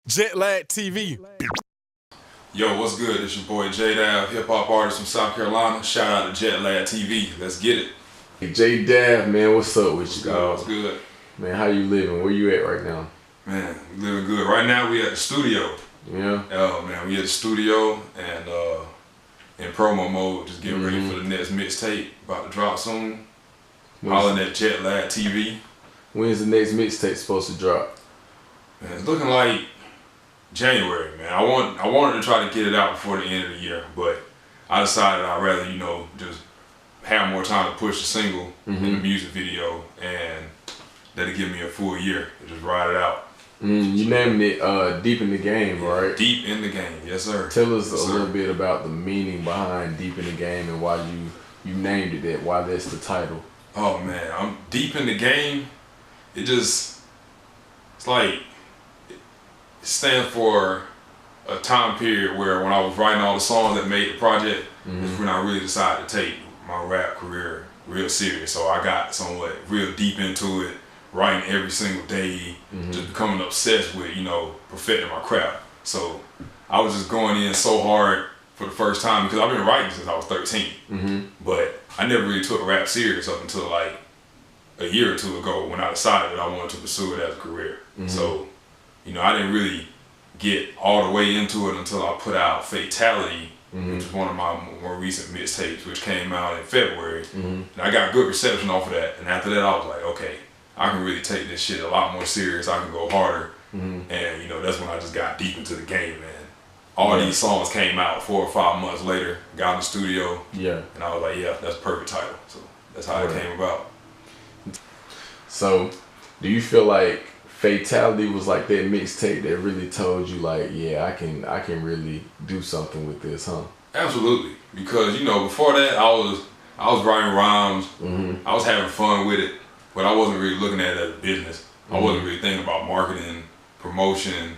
Jetlag TV. Yo, what's good? It's your boy J.Dav, hip-hop artist from South Carolina. Shout out to Jetlag TV. Let's get it. Hey, J.Dav, man, what's up with you? What's good? Man, how you living? Where you at right now? Man, we living good. Right now we at the studio. Yeah? Oh man, we at the studio and in promo mode, just getting ready for the next mixtape. About to drop soon. Hollering at Jetlag TV. When's the next mixtape supposed to drop? Man, it's looking like January, man. I wanted to try to get it out before the end of the year, but I decided I'd rather, just have more time to push the single and the music video, and that'll give me a full year to just ride it out. You named it Deep in the Game, right? Deep in the Game, yes sir. Tell us a little bit about the meaning behind Deep in the Game and why you named it that, why that's the title. Oh man, I'm deep in the game. It's like, it stands for a time period where when I was writing all the songs that made the project, is when I really decided to take my rap career real serious. So I got somewhat real deep into it, writing every single day, just becoming obsessed with, perfecting my craft. So I was just going in so hard for the first time because I've been writing since I was 13. But I never really took rap serious up until like a year or two ago when I decided that I wanted to pursue it as a career. So, I didn't really get all the way into it until I put out Fatality, which is one of my more recent mixtapes, which came out in February. And I got good reception off of that. And after that, I was like, okay, I can really take this shit a lot more serious. I can go harder. And, that's when I just got deep into the game, man. All these songs came out 4 or 5 months later, got in the studio. And I was like, yeah, that's a perfect title. So that's how it came about. So, do you feel like Fatality was like that mixtape that really told you like, yeah, I can really do something with this, huh? Absolutely, because before that I was writing rhymes, I was having fun with it, but I wasn't really looking at it as a business. I wasn't really thinking about marketing, promotion,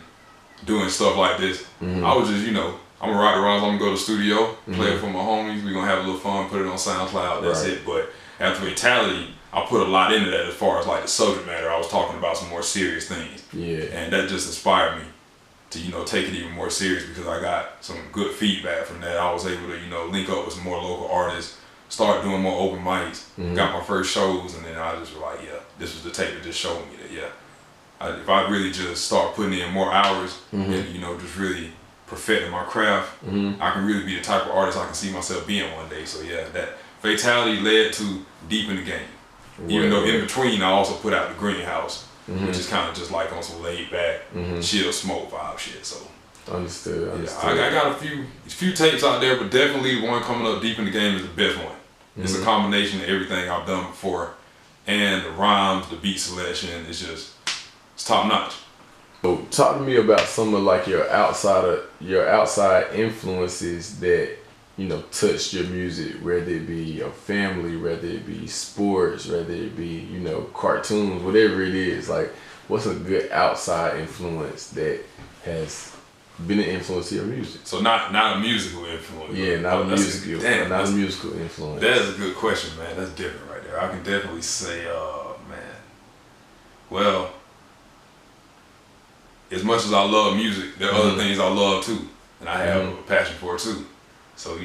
doing stuff like this. I was just, I'm gonna write the rhymes, I'm gonna go to the studio, play it for my homies, we're gonna have a little fun, put it on SoundCloud, that's it. But after Fatality, I put a lot into that as far as like the subject matter. I was talking about some more serious things. And that just inspired me to, take it even more serious because I got some good feedback from that. I was able to, link up with some more local artists, start doing more open mics, got my first shows, and then I just was like, yeah, this was the tape that just showed me that, if I really just start putting in more hours and, just really perfecting my craft, I can really be the type of artist I can see myself being one day. So yeah, that Fatality led to Deep in the Game. Even though in between I also put out the Greenhouse, which is kind of just like on some laid back, chill, smoke vibe shit. So Understood. I got a few tapes out there, but definitely the one coming up, Deep in the Game, is the best one. It's a combination of everything I've done before, and the rhymes, the beat selection, it's top notch. So talk to me about some of like your outside influences that touched your music, whether it be your family, whether it be sports, whether it be, cartoons, whatever it is. Like, what's a good outside influence that has been an influence to your music? So not a musical influence. Yeah, not a musical influence. That is a good question, man. That's different right there. I can definitely say, well, as much as I love music, there are other things I love too, and I have a passion for it too. So,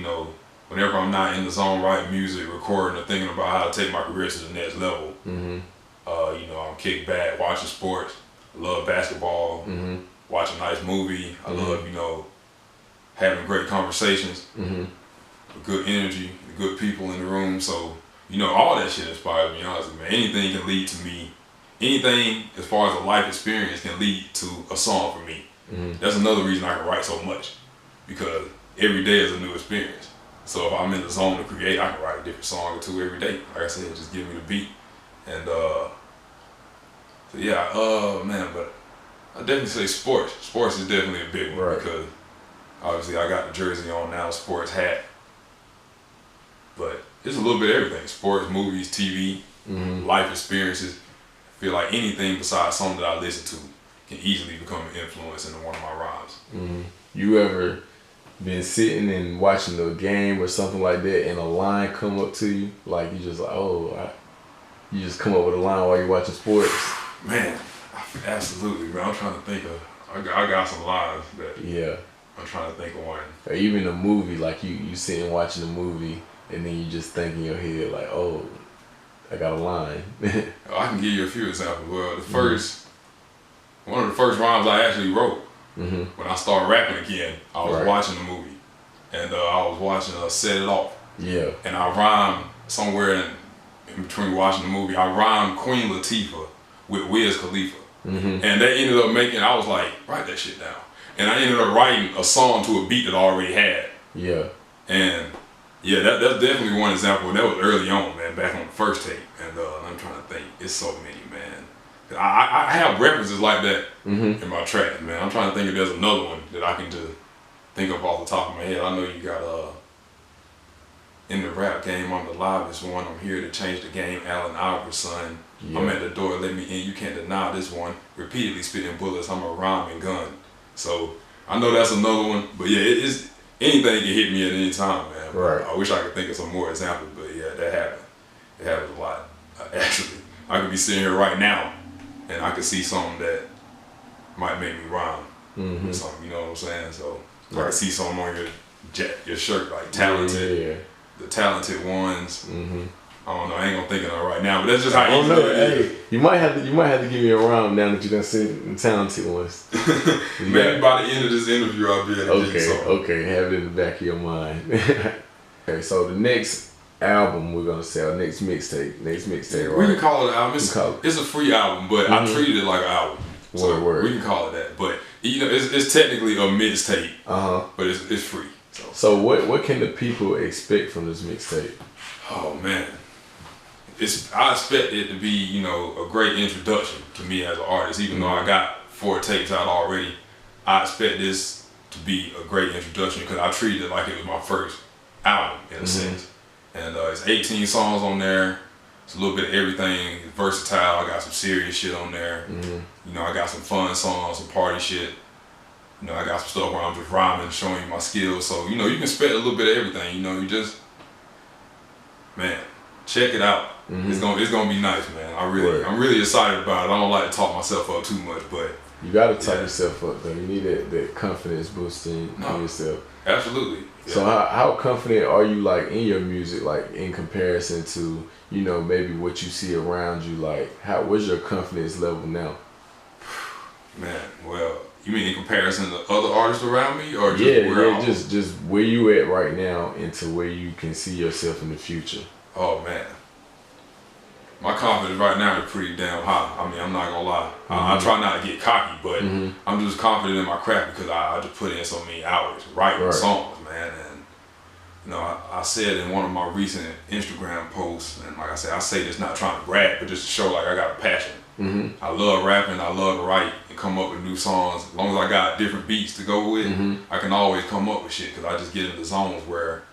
whenever I'm not in the zone writing music, recording, or thinking about how to take my career to the next level, I'm kicked back, watching sports. I love basketball, watch a nice movie. I love, having great conversations, with good energy, with good people in the room. So, all that shit inspires me, honestly, man. Anything can lead to me. Anything as far as a life experience can lead to a song for me. That's another reason I can write so much, because every day is a new experience. So if I'm in the zone to create, I can write a different song or two every day. Like I said, just give me the beat. And man, but I definitely say sports. Sports is definitely a big one because obviously I got the jersey on now, sports hat. But it's a little bit of everything. Sports, movies, TV, life experiences. I feel like anything besides something that I listen to can easily become an influence into one of my rhymes. You ever been sitting and watching the game or something like that and a line come up to you, like you just like, you just come up with a line while you're watching sports? Man, absolutely, man. I'm trying to think of I got some lines that Yeah. I'm trying to think of one. Or even a movie, like you sitting watching a movie and then you just think in your head like, oh, I got a line. I can give you a few examples. Well, one of the first rhymes I actually wrote when I started rapping again, I was watching the movie, and I was watching Set It Off. Yeah. And I rhymed somewhere in between watching the movie. I rhymed Queen Latifah with Wiz Khalifa, and they ended up making. I was like, write that shit down, and I ended up writing a song to a beat that I already had. Yeah. And yeah, that's definitely one example. That was early on, man, back on the first tape. And I'm trying to think. It's so many, man. I have references like that in my tracks, man. I'm trying to think if there's another one that I can just think of off the top of my head. I know you got in the rap game, I'm the livest one. I'm here to change the game. Allen Iverson. Yeah. I'm at the door. Let me in. You can't deny this one. Repeatedly spitting bullets. I'm a rhyming gun. So I know that's another one. But yeah, it's anything can hit me at any time, man. Right. I wish I could think of some more examples. But yeah, that happened. It happens a lot. Actually, I could be sitting here right now, and I could see something that might make me rhyme with something. You know what I'm saying? So I could see something on your shirt, like talented. Yeah. The talented ones. I don't know. I ain't gonna think of it right now, but that's just how easy it is. Hey, you might have to give me a rhyme now that you done said the talented ones. Maybe by the end of this interview, I'll be able to give you something. Okay, have it in the back of your mind. Okay, so the next album we're gonna sell, next mixtape, right? We can call it an album. It's a free album, but I treated it like an album. So word. We can call it that. But you know, it's technically a mixtape. But it's free. So what can the people expect from this mixtape? Oh man, I expect it to be, you know, a great introduction to me as an artist. Even though I got 4 tapes out already, I expect this to be a great introduction because I treated it like it was my first album in a sense. And it's 18 songs on there. It's a little bit of everything. It's versatile. I got some serious shit on there. You know, I got some fun songs, some party shit. You know, I got some stuff where I'm just rhyming, showing you my skills. So, you know, you can expect a little bit of everything. You know, you just, man, check it out. It's gonna be nice, man. I'm really excited about it. I don't like to talk myself up too much, but you gotta talk yourself up though. You need that confidence boosting in yourself. Absolutely. Yeah. So how confident are you like in your music, like in comparison to, you know, maybe what you see around you? Like what's your confidence level now? Man, well, you mean in comparison to other artists around me, or just just where you at right now into where you can see yourself in the future? Oh man, my confidence right now is pretty damn high. I mean, I'm not gonna lie. I try not to get cocky, but I'm just confident in my craft because I just put in so many hours writing songs, man. And you know, I said in one of my recent Instagram posts, and like I said, I say this not trying to brag, but just to show like I got a passion. I love rapping. I love to write and come up with new songs. As long as I got different beats to go with, I can always come up with shit because I just get into zones where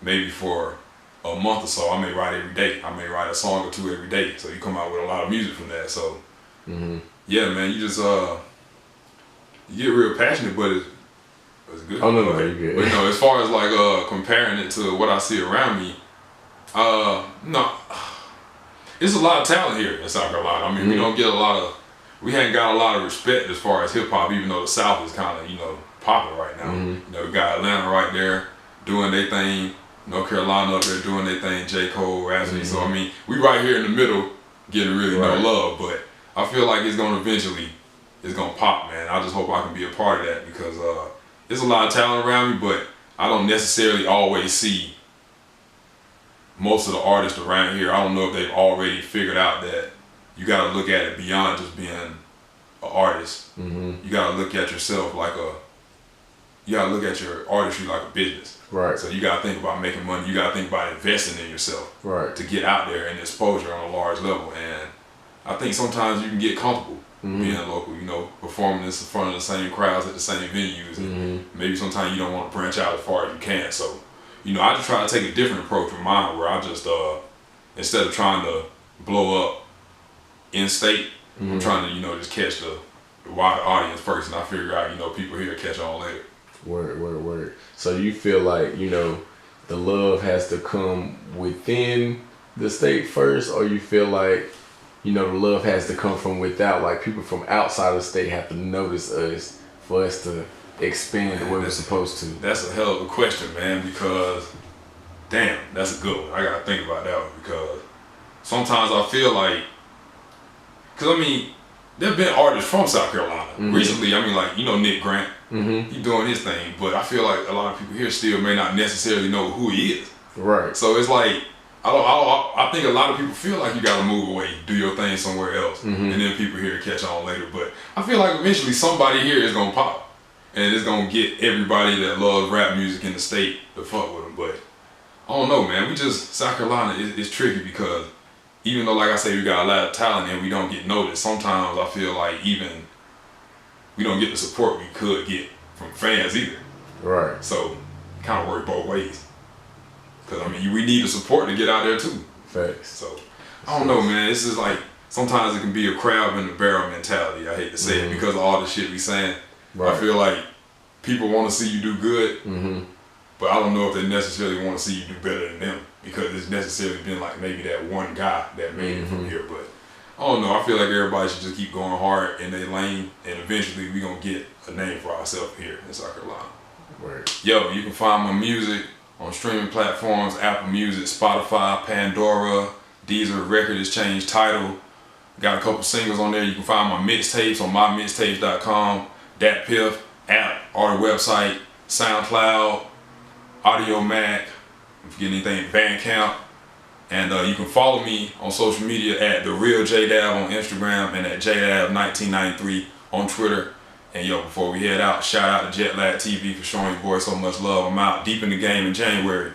maybe for a month or so I may write every day. I may write a song or 2 every day. So you come out with a lot of music from that. So yeah, man, you just you get real passionate, but it's good. Oh no, you're good. But no, as far as like comparing it to what I see around me, no. It's a lot of talent here in South Carolina. I mean, we hadn't got a lot of respect as far as hip hop, even though the South is kind of, you know, popping right now. You know, we got Atlanta right there doing their thing, North Carolina up there doing their thing, J. Cole, Rhapsody. So, I mean, we right here in the middle getting really no love, but I feel like it's going to pop, man. I just hope I can be a part of that because there's a lot of talent around me, but I don't necessarily always see most of the artists around here. I don't know if they've already figured out that you got to look at it beyond just being an artist. You got to look at yourself like you got to look at your artistry like a business. Right. So you got to think about making money. You got to think about investing in yourself. Right. To get out there and exposure on a large level. And I think sometimes you can get comfortable being local, you know, performing this in front of the same crowds at the same venues. And maybe sometimes you don't want to branch out as far as you can. So, you know, I just try to take a different approach with mine where I just, instead of trying to blow up in state, I'm trying to, you know, just catch the wider audience first, and I figure out, you know, people here catch on later. Word. So you feel like, you know, the love has to come within the state first, or you feel like you know, the love has to come from without. Like people from outside of the state have to notice us for us to expand the way we're supposed to. That's a hell of a question, man, because damn, that's a good one. I gotta think about that one because sometimes I feel like, cause I mean, there've been artists from South Carolina recently. I mean, like, you know, Nick Grant, he doing his thing, but I feel like a lot of people here still may not necessarily know who he is. Right. So it's like I think a lot of people feel like you gotta move away, do your thing somewhere else, and then people here catch on later. But I feel like eventually somebody here is gonna pop, and it's gonna get everybody that loves rap music in the state to fuck with them. But I don't know, man. South Carolina is tricky because even though, like I say, we got a lot of talent and we don't get noticed, sometimes I feel like even we don't get the support we could get from fans either. Right. So kind of work both ways. Cause I mean, we need the support to get out there too. Facts. So I don't know, man. This is like sometimes it can be a crab in the barrel mentality. I hate to say it because of all the shit we saying. Right. I feel like people want to see you do good, but I don't know if they necessarily want to see you do better than them because it's necessarily been like maybe that one guy that made it from here. But I don't know. I feel like everybody should just keep going hard in their lane, and eventually we gonna get a name for ourselves here in South Carolina. Right. Yo, you can find my music on streaming platforms: Apple Music, Spotify, Pandora, Deezer. Record has changed title. Got a couple singles on there. You can find my mixtapes on mymixtapes.com, Dat Piff app or the website, SoundCloud, Audio Mac, if you get anything, Bandcamp. And you can follow me on social media at The Real J.Dav on Instagram and at J.Dav1993 on Twitter. And yo, before we head out, shout out to TopFlightRento TV for showing your boy so much love. I'm out deep in the game in January.